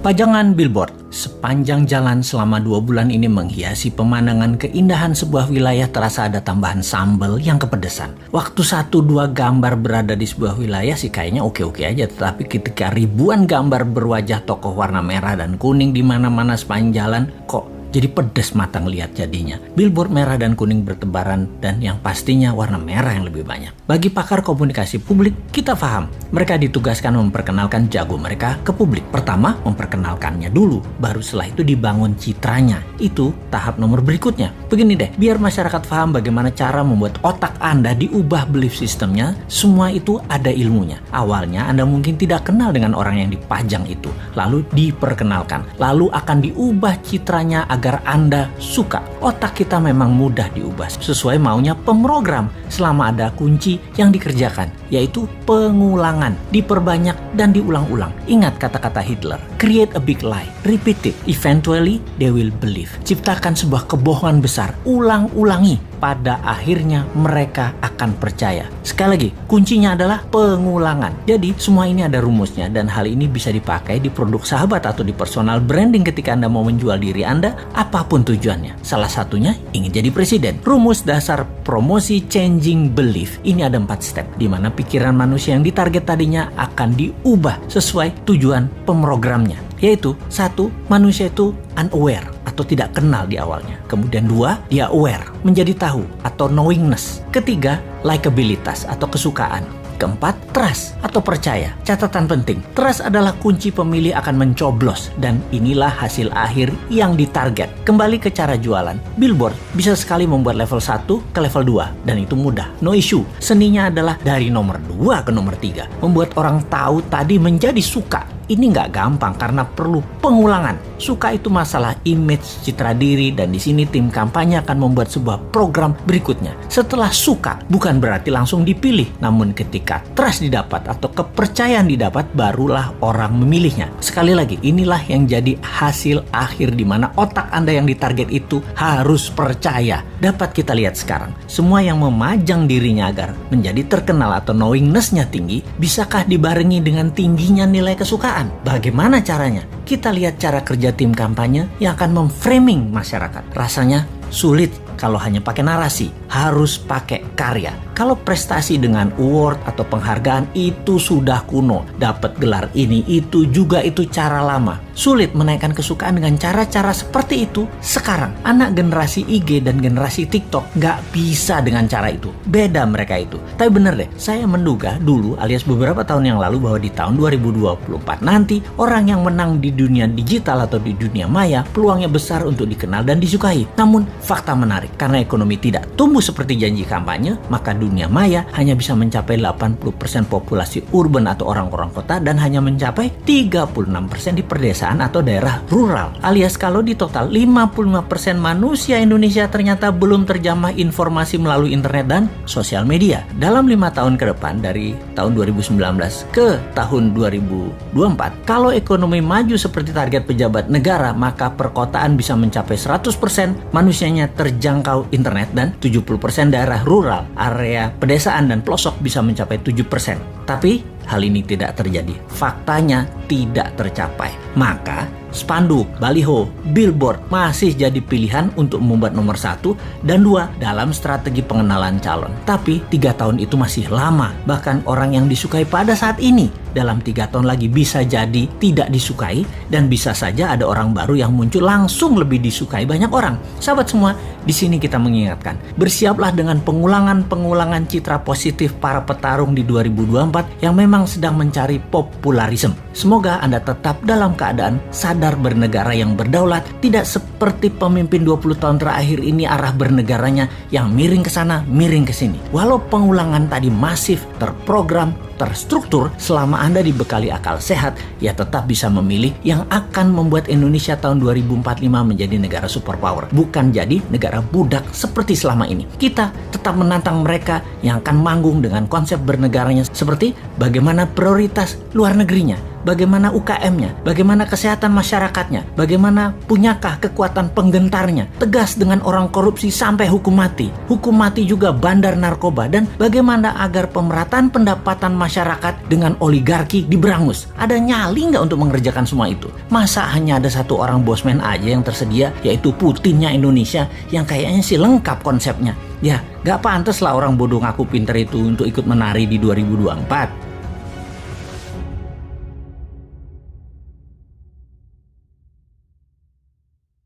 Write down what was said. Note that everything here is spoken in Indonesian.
Pajangan billboard sepanjang jalan selama 2 bulan ini menghiasi pemandangan keindahan sebuah wilayah. Terasa ada tambahan sambal yang kepedesan. Waktu 1-2 gambar berada di sebuah wilayah sih kayaknya oke-oke aja. Tetapi ketika ribuan gambar berwajah tokoh warna merah dan kuning di mana-mana sepanjang jalan, kok jadi pedes mata ngelihat jadinya. Billboard merah dan kuning bertebaran dan yang pastinya warna merah yang lebih banyak. Bagi pakar komunikasi publik, kita paham. Mereka ditugaskan memperkenalkan jago mereka ke publik. Pertama, memperkenalkannya dulu. Baru setelah itu dibangun citranya. Itu tahap nomor berikutnya. Begini deh, biar masyarakat paham bagaimana cara membuat otak Anda diubah belief systemnya, semua itu ada ilmunya. Awalnya Anda mungkin tidak kenal dengan orang yang dipajang itu. Lalu diperkenalkan. Lalu akan diubah citranya agar Anda suka. Otak kita memang mudah diubah sesuai maunya pemrogram selama ada kunci yang dikerjakan, yaitu pengulangan, diperbanyak dan diulang-ulang. Ingat kata-kata Hitler, create a big lie, repeat it, eventually they will believe. Ciptakan sebuah kebohongan besar, ulang-ulangi, pada akhirnya mereka akan percaya. Sekali lagi, kuncinya adalah pengulangan. Jadi semua ini ada rumusnya dan hal ini bisa dipakai di produk sahabat atau di personal branding ketika Anda mau menjual diri Anda, apapun tujuannya. Salah satunya ingin jadi presiden. Rumus dasar promosi changing belief ini ada 4 step, di mana pikiran manusia yang ditarget tadinya akan diubah sesuai tujuan pemrogramnya. Yaitu 1, manusia itu unaware atau tidak kenal di awalnya. Kemudian 2, dia aware, menjadi tahu atau knowingness. Ketiga, likabilitas atau kesukaan. Keempat, trust atau percaya. Catatan penting, trust adalah kunci pemilih akan mencoblos dan inilah hasil akhir yang ditarget. Kembali ke cara jualan, billboard bisa sekali membuat level 1 ke level 2 dan itu mudah, no issue. Seninya adalah dari nomor 2 ke nomor 3. Membuat orang tahu tadi menjadi suka. Ini nggak gampang karena perlu pengulangan. Suka itu masalah image, citra diri, dan di sini tim kampanye akan membuat sebuah program berikutnya. Setelah suka, bukan berarti langsung dipilih, namun ketika trust didapat atau kepercayaan didapat, barulah orang memilihnya. Sekali lagi, inilah yang jadi hasil akhir di mana otak Anda yang ditarget itu harus percaya. Dapat kita lihat sekarang, semua yang memajang dirinya agar menjadi terkenal atau knowingness-nya tinggi, bisakah dibarengi dengan tingginya nilai kesukaan? Bagaimana caranya? Kita lihat cara kerja tim kampanye yang akan memframing masyarakat. Rasanya sulit kalau hanya pakai narasi, harus pakai karya. Kalau prestasi dengan award atau penghargaan itu sudah kuno, dapat gelar ini itu juga itu cara lama. Sulit menaikkan kesukaan dengan cara-cara seperti itu sekarang. Anak generasi IG dan generasi TikTok nggak bisa dengan cara itu. Beda mereka itu. Tapi bener deh, saya menduga dulu alias beberapa tahun yang lalu bahwa di tahun 2024 nanti orang yang menang di dunia digital atau di dunia maya peluangnya besar untuk dikenal dan disukai. Namun fakta menarik. Karena ekonomi tidak tumbuh seperti janji kampanye, maka dunia maya hanya bisa mencapai 80% populasi urban atau orang-orang kota dan hanya mencapai 36% di perdesaan atau daerah rural. Alias kalau di total 55% manusia Indonesia ternyata belum terjamah informasi melalui internet dan sosial media. Dalam 5 tahun ke depan dari tahun 2019 ke tahun 2024, kalau ekonomi maju seperti target pejabat negara, maka perkotaan bisa mencapai 100% manusianya terjangkau internet dan 70% daerah rural, area pedesaan dan pelosok bisa mencapai 7%. Tapi hal ini tidak terjadi. Faktanya tidak tercapai. Maka spanduk, baliho, billboard masih jadi pilihan untuk membuat nomor 1 dan 2 dalam strategi pengenalan calon. Tapi 3 tahun itu masih lama. Bahkan orang yang disukai pada saat ini dalam 3 tahun lagi bisa jadi tidak disukai dan bisa saja ada orang baru yang muncul langsung lebih disukai banyak orang. Sahabat semua, di sini kita mengingatkan, bersiaplah dengan pengulangan citra positif para petarung di 2024 yang memang sedang mencari popularisme. Semoga Anda tetap dalam keadaan sadar bernegara yang berdaulat, tidak seperti pemimpin 20 tahun terakhir ini arah bernegaranya yang miring ke sana, miring ke sini. Walau pengulangan tadi masif, terprogram, terstruktur, selama Anda dibekali akal sehat, ya tetap bisa memilih yang akan membuat Indonesia tahun 2045 menjadi negara superpower, bukan jadi negara budak seperti selama ini. Kita tetap menantang mereka yang akan manggung dengan konsep bernegaranya seperti bagaimana prioritas luar negerinya. Bagaimana UKM-nya? Bagaimana kesehatan masyarakatnya? Bagaimana punyakah kekuatan penggentarnya? Tegas dengan orang korupsi sampai hukum mati. Hukum mati juga bandar narkoba. Dan bagaimana agar pemerataan pendapatan masyarakat dengan oligarki diberangus? Ada nyali nggak untuk mengerjakan semua itu? Masa hanya ada satu orang bosman aja yang tersedia, yaitu Putinnya Indonesia, yang kayaknya sih lengkap konsepnya. Ya, gak pantas lah orang bodoh ngaku pinter itu untuk ikut menari di 2024.